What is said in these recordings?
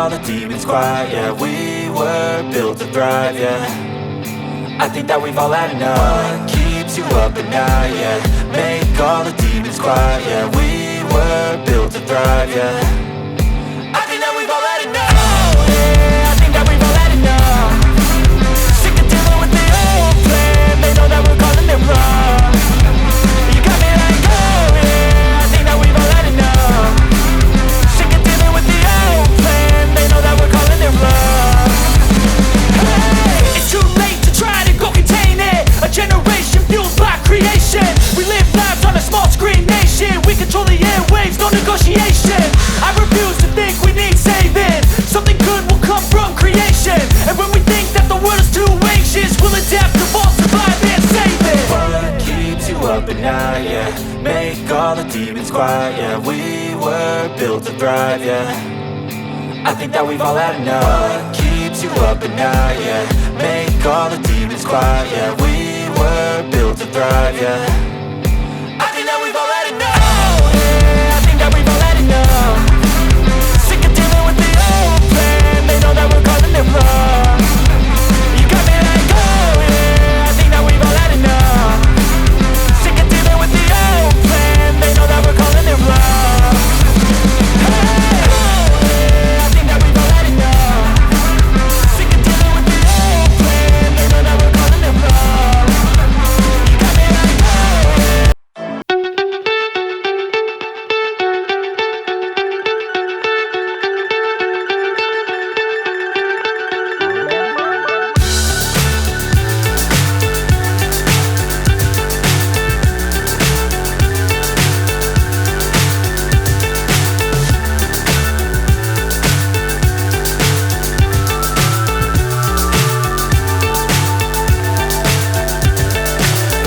all the demons quiet, yeah. We were built to thrive, yeah. I think that we've all had enough. What keeps you up at night, yeah. Make all the demons quiet, yeah. We were built to thrive, yeah. I think that we've all had enough. Oh yeah, I think that we've all had enough. Sick of dealing with the old plan. They know that we're calling it wrong. You got me like, oh yeah, I think that we've all had enough. Sick of dealing with the old plan. They know that we're calling it wrong. Hey, all the demons quiet, yeah. We were built to thrive, yeah. I think that we've all had enough. What keeps you up at night, yeah. Make all the demons quiet, yeah. We were built to thrive, yeah. I think that we've all had enough. Oh yeah, I think that we've all had enough. Sick of dealing with the old plan. They know that we're calling it bluff. You got me like, oh yeah, I think that we've all had enough. Sick of dealing with the old plan. They know that we're calling it bluff. Hey, oh yeah, I think that we've all had enough. Sick of dealing with the old plan. They know that we're calling it bluff. You got me like, oh yeah.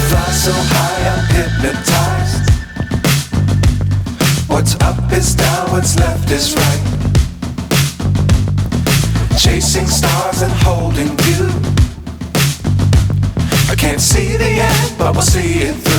Fly so high, I'm hypnotized. What's up is down, what's left is right. Chasing stars and holding you. I can't see the end, but we'll see it through.